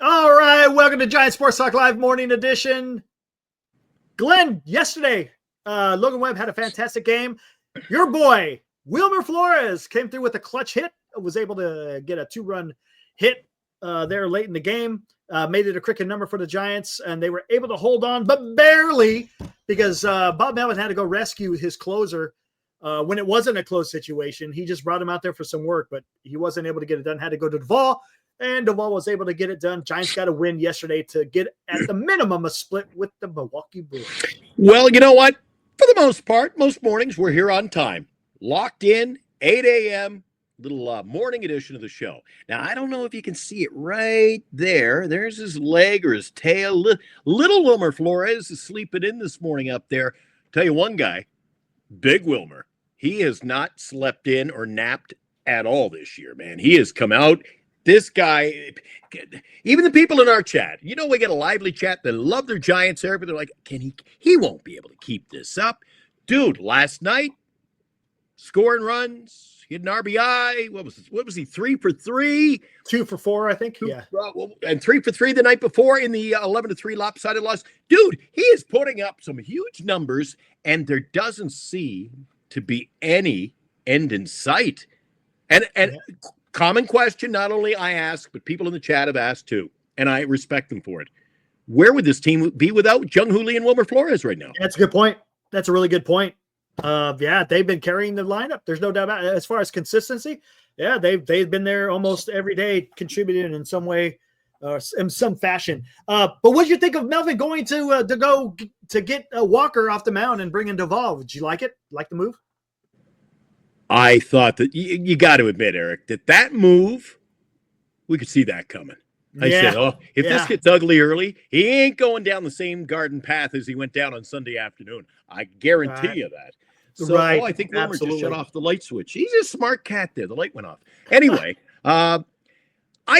All right, welcome to Giant Sports Talk Live Morning Edition. Glenn, yesterday, Logan Webb had a fantastic game. Your boy, Wilmer Flores, came through with a clutch hit, was able to get a 2-run hit there late in the game, made it a cricket number for the Giants, and they were able to hold on, but barely, because Bob Melvin had to go rescue his closer when it wasn't a close situation. He just brought him out there for some work, but he wasn't able to get it done, had to go to Duvall. And Duvall was able to get it done. Giants got a win yesterday to get, at the minimum, a split with the Milwaukee Brewers. Well, you know what? For the most part, most mornings we're here on time. Locked in, 8 a.m., little morning edition of the show. Now, I don't know if you can see it right there. There's his leg or his tail. Little Wilmer Flores is sleeping in this morning up there. Tell you one guy, Big Wilmer, he has not slept in or napped at all this year, man. He has come out. This guy, even the people in our chat, you know, we get a lively chat that love their Giants there, but they're like, he won't be able to keep this up. Dude, last night, scoring runs, hit an RBI. What was he, 3 for 3? 2 for 4, I think. Yeah. And 3 for 3 the night before in the 11-3 lopsided loss. Dude, he is putting up some huge numbers, and there doesn't seem to be any end in sight. And common question, not only I ask, but people in the chat have asked too, and I respect them for it. Where would this team be without Jung Hoo Lee and Wilmer Flores right now? That's a good point. That's a really good point. Yeah, they've been carrying the lineup. There's no doubt about it. As far as consistency, yeah, they've been there almost every day, contributing in some way, in some fashion. But what did you think of Melvin going to get Walker off the mound and bring in Duvall? Did you like it? Like the move? I thought that you got to admit, Eric, that move, we could see that coming. I said, if this gets ugly early, he ain't going down the same garden path as he went down on Sunday afternoon. I guarantee you that. So I think Wilmer just shut off the light switch. He's a smart cat there. The light went off. Anyway, I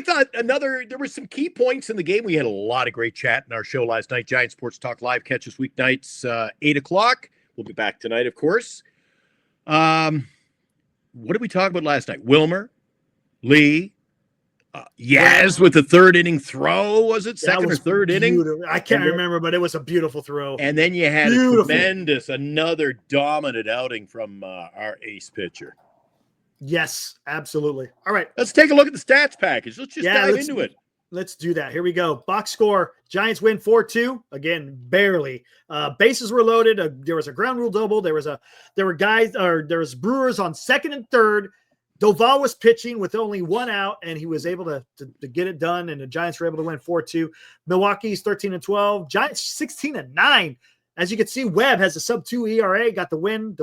thought there were some key points in the game. We had a lot of great chat in our show last night. Giant Sports Talk Live, catch us weeknights, 8 o'clock. We'll be back tonight, of course. What did we talk about last night? Wilmer, Lee, Yaz with the third inning throw, was it? Second or third inning? I can't remember, but it was a beautiful throw. And then you had another dominant outing from our ace pitcher. Yes, absolutely. All right. Let's take a look at the stats package. Let's just dive into it. Let's do that. Here we go. Box score. Giants win 4-2. Again, barely. Bases were loaded. There was a ground rule double. There was Brewers on second and third. Duvall was pitching with only one out, and he was able to get it done, and the Giants were able to win 4-2. Milwaukee's 13-12. Giants 16-9. As you can see, Webb has a sub-2 ERA, got the win.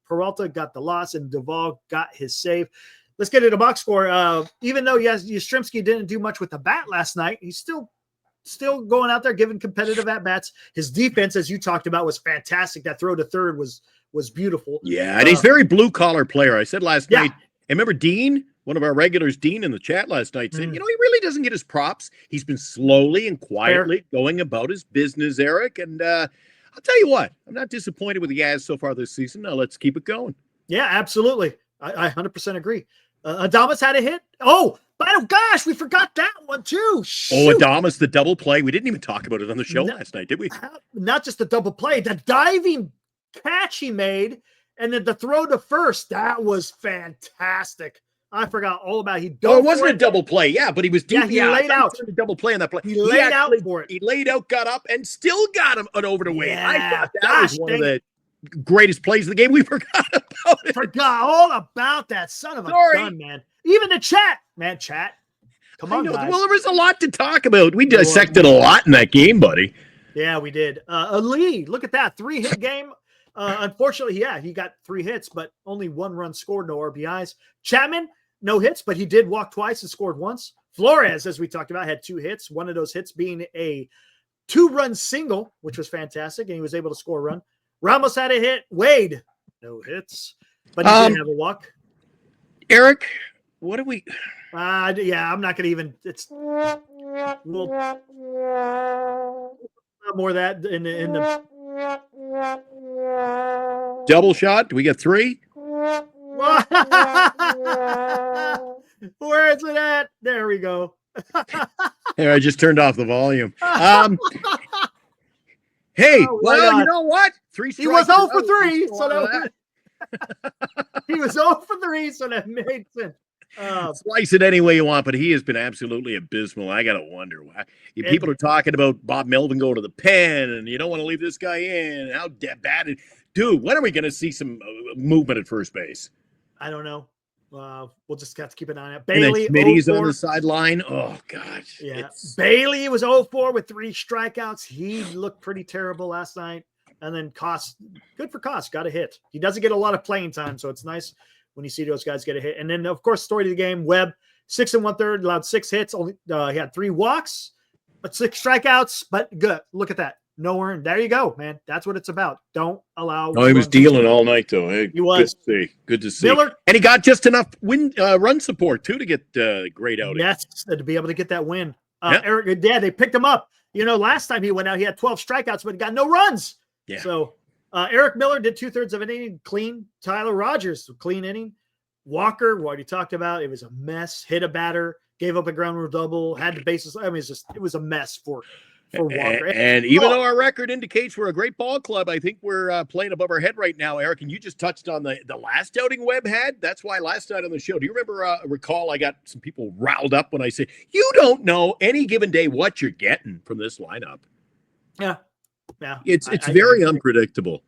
Peralta got the loss, and Duvall got his save. Let's get into box score. Even though Yastrzemski didn't do much with the bat last night, he's still going out there giving competitive at-bats. His defense, as you talked about, was fantastic. That throw to third was beautiful. Yeah, and he's very blue-collar player. I said last night, and remember Dean, one of our regulars, Dean, in the chat last night, said, he really doesn't get his props. He's been slowly and quietly going about his business, Eric. And I'll tell you what, I'm not disappointed with the Yaz so far this season. Now let's keep it going. Yeah, absolutely. I 100% agree. Adames had a hit. Oh gosh, we forgot that one too. Shoot. Oh, Adames, the double play. We didn't even talk about it on the show last night, did we? Not just the double play, the diving catch he made, and then the throw to first. That was fantastic. I forgot all about it. It wasn't a double play, but he was deep. Yeah, he laid out. A double play on that play. He laid out for it. He laid out, got up, and still got him over the way. I thought that was one of the greatest plays of the game. We forgot about it. Forgot all about that son of a gun, man. Even the chat. Come on, guys. Well, there was a lot to talk about. We dissected a lot in that game, buddy. Yeah, we did. Lee, look at that. 3-hit game. Unfortunately, he got 3 hits, but only 1 run scored, no RBIs. Chapman, no hits, but he did walk twice and scored once. Flores, as we talked about, had 2 hits. One of those hits being a 2-run single, which was fantastic, and he was able to score a run. Ramos had a hit. Wade, no hits, but he didn't have a walk. Eric, what do we? I'm not going to even. It's more of that in the double shot. Do we get 3? Where is it at? There we go. There, I just turned off the volume. Hey, Oh, well, you know what? He was 0 for 3, so that he was 0 for 3, so that made sense. Slice it any way you want, but he has been absolutely abysmal. I gotta wonder why. People are talking about Bob Melvin going to the pen, and you don't want to leave this guy in. How bad it, dude? When are we going to see some movement at first base? I don't know. We'll just have to keep an eye on it. Bailey, Smitty's on the sideline. Oh God, yeah. Bailey was 0-4 with 3 strikeouts. He looked pretty terrible last night. And then Koss, good for Koss, got a hit. He doesn't get a lot of playing time, so it's nice when you see those guys get a hit. And then, of course, story of the game, Webb, 6 1/3, allowed 6 hits. Only he had 3 walks, but 6 strikeouts. But good. Look at that. No earned. There you go, man. That's what it's about. Don't allow. Oh, he was dealing all night, though. Hey, he was. Good to see. Miller, and he got just enough run support too to get great outing. Yes, to be able to get that win. Eric, they picked him up. Last time he went out, he had 12 strikeouts, but he got no runs. Yeah. So Eric Miller did 2/3 of an inning, clean. Tyler Rogers, clean inning. Walker, what he talked about, it was a mess. Hit a batter, gave up a ground rule double, had the bases. I mean, it was a mess for Walker. And even though our record indicates we're a great ball club, I think we're playing above our head right now, Eric. And you just touched on the last outing Webb had. That's why last night on the show, do you recall I got some people riled up when I say, you don't know any given day what you're getting from this lineup. Yeah. It's very unpredictable.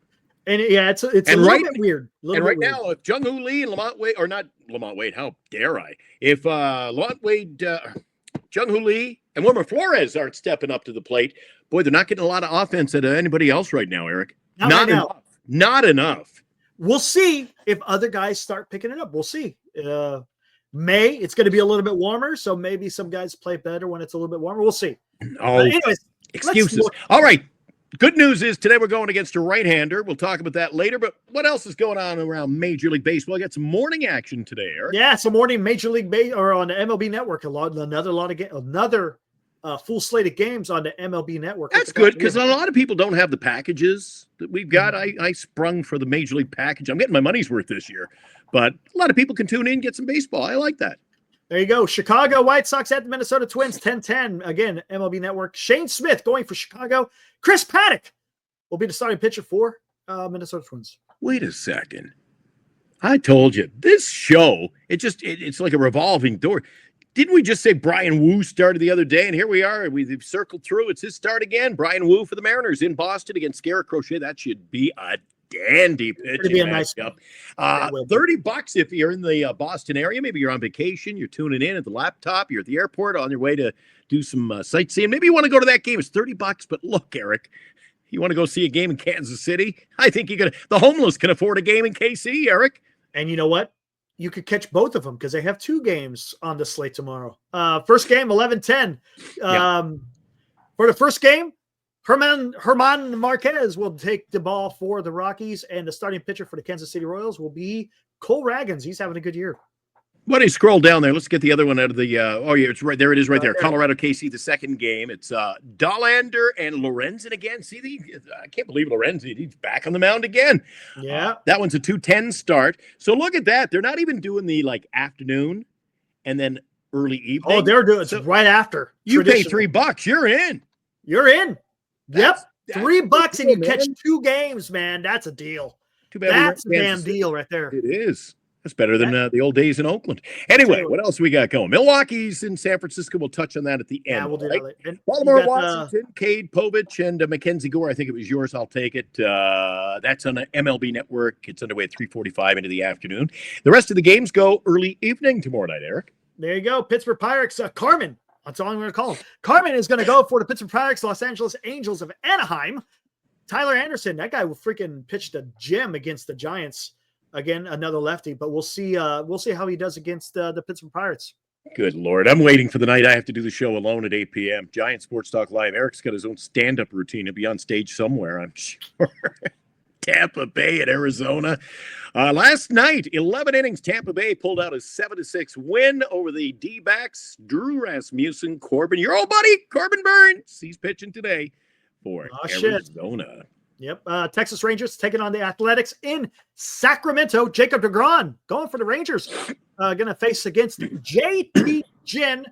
And it's a little bit weird. And right now, if Jung-Hoo Lee and Lamont Wade, or not Lamont Wade, how dare I? If Lamont Wade, Jung-Hoo Lee, and Wilmer Flores aren't stepping up to the plate, boy, they're not getting a lot of offense at anybody else right now, Eric. Not enough. Not enough. We'll see if other guys start picking it up. We'll see. It's going to be a little bit warmer, so maybe some guys play better when it's a little bit warmer. We'll see. Anyways, excuses. All right. Good news is today we're going against a right-hander. We'll talk about that later, but what else is going on around Major League Baseball? I got some morning action today, Eric. Yeah, some morning Major League or on the MLB Network. Another full slate of games on the MLB Network. That's good because a lot of people don't have the packages that we've got. I sprung for the Major League package. I'm getting my money's worth this year, but a lot of people can tune in and get some baseball. I like that. There you go. Chicago White Sox at the Minnesota Twins, 10-10. Again, MLB Network. Shane Smith going for Chicago. Chris Paddock will be the starting pitcher for Minnesota Twins. Wait a second. I told you, this show, it's like a revolving door. Didn't we just say Brian Wu started the other day? And here we are. We've circled through. It's his start again. Brian Wu for the Mariners in Boston against Garrett Crochet. That should be a dandy pitching matchup. $30 if you're in the Boston area. Maybe you're on vacation. You're tuning in at the laptop. You're at the airport on your way to do some sightseeing. Maybe you want to go to that game. It's $30. But look, Eric, you want to go see a game in Kansas City? I think the homeless can afford a game in KC, Eric. And you know what? You could catch both of them because they have 2 games on the slate tomorrow. First game, 11-10. For the first game, Herman Marquez will take the ball for the Rockies, and the starting pitcher for the Kansas City Royals will be Cole Ragans. He's having a good year. Why don't you scroll down there? Let's get the other one out of the it's right there. It is right there. Colorado KC, the second game. It's Dollander and Lorenzen again. See, I can't believe Lorenzen. He's back on the mound again. Yeah. That one's a 2:10 start. So look at that. They're not even doing the afternoon and then early evening. Oh, they're doing it right after. You pay $3. You're in. You're in. Yep. $3 and you catch 2 games, man. That's a deal. Too bad. That's a damn deal right there. It is. That's better than the old days in Oakland. Anyway, what else we got going? Milwaukee's in San Francisco. We'll touch on that at the end. Yeah, we'll do that later. Baltimore, Washington, Cade Povich, and Mackenzie Gore. I think it was yours. I'll take it. That's on the MLB Network. It's underway at 3:45 into the afternoon. The rest of the games go early evening tomorrow night, Eric. There you go. Pittsburgh Pirates. Carmen. That's all I'm going to call him. Carmen is going to go for the Pittsburgh Pirates, Los Angeles Angels of Anaheim. Tyler Anderson, that guy will freaking pitch the gym against the Giants. Again, another lefty, but we'll see how he does against the Pittsburgh Pirates. Good Lord. I'm waiting for the night I have to do the show alone at 8 p.m. Giant Sports Talk Live. Eric's got his own stand-up routine. He'll be on stage somewhere, I'm sure. Tampa Bay at Arizona. Last night, 11 innings, Tampa Bay pulled out a 7-6 win over the D-backs. Drew Rasmussen, your old buddy, Corbin Burns. He's pitching today for Arizona. Yep. Texas Rangers taking on the Athletics in Sacramento. Jacob DeGrom going for the Rangers. Going to face against JT Ginn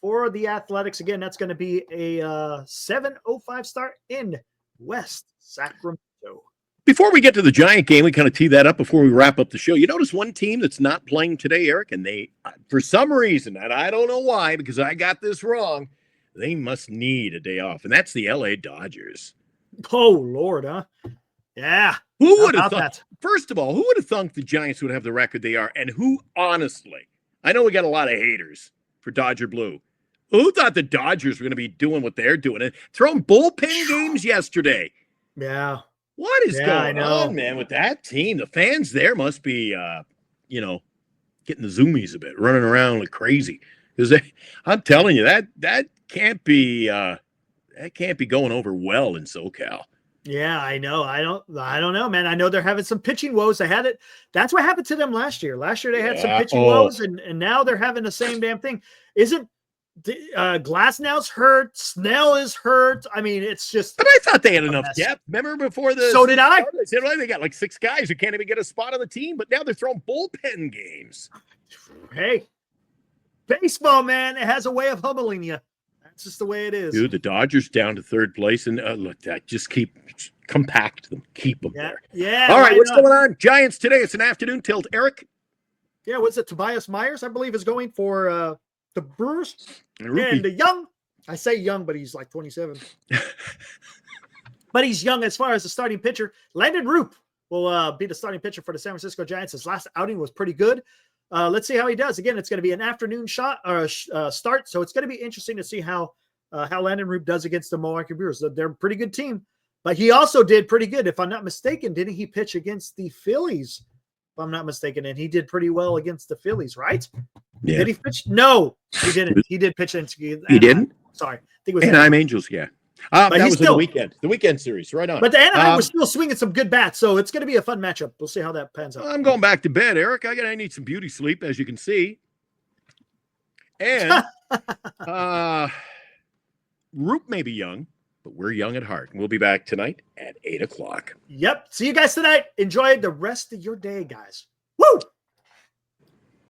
for the Athletics. Again, that's going to be a 7:05 start in West Sacramento. Before we get to the Giant game, we kind of tee that up before we wrap up the show. You notice one team that's not playing today, Eric, and they, for some reason, and I don't know why, because I got this wrong, they must need a day off, and that's the LA Dodgers. Oh, Lord, huh? Yeah. Who would have thought that? First of all, who would have thought the Giants would have the record they are? And who, honestly, I know we got a lot of haters for Dodger Blue. Who thought the Dodgers were going to be doing what they're doing and throwing bullpen games yesterday? Yeah. What is going on, man, with that team? The fans there must be, getting the zoomies a bit, running around like crazy. Because I'm telling you, that can't be going over well in SoCal. Yeah, I know. I don't know, man. I know they're having some pitching woes. They had it. That's what happened to them last year. Last year they had some pitching woes, and now they're having the same damn thing. Isn't Glasnow's hurt? Snell is hurt. I mean, it's just. But I thought they had enough depth. Remember before the. So did I. They said, well, they got like 6 guys who can't even get a spot on the team, but now they're throwing bullpen games. Hey, baseball, man, it has a way of humbling you. That's just the way it is. Dude, the Dodgers down to 3rd place, and look, just compact them, keep them there. Yeah. All right, what's going on? Giants today. It's an afternoon tilt. Eric. Yeah, what's it? Tobias Myers, I believe, is going for the Brewers. And the young, I say young, but he's like 27. But he's young as far as the starting pitcher. Landon Roop will be the starting pitcher for the San Francisco Giants. His last outing was pretty good. Let's see how he does. Again, it's going to be an afternoon start, so it's going to be interesting to see how Landon Roop does against the Milwaukee Brewers. They're a pretty good team, but he also did pretty good. If I'm not mistaken, didn't he pitch against the Phillies? If I'm not mistaken, and he did pretty well against the Phillies, right? Yeah. Did he pitch? No, he didn't. He did pitch into. He didn't? Sorry, I think it was Anaheim Angels. Yeah. That was still, the weekend series, right on. But the Anaheim was still swinging some good bats, so it's going to be a fun matchup. We'll see how that pans out. I'm going back to bed, Eric. I need some beauty sleep, as you can see. And Roop may be young, but we're young at heart. And we'll be back tonight at 8 o'clock. Yep. See you guys tonight. Enjoy the rest of your day, guys. Woo!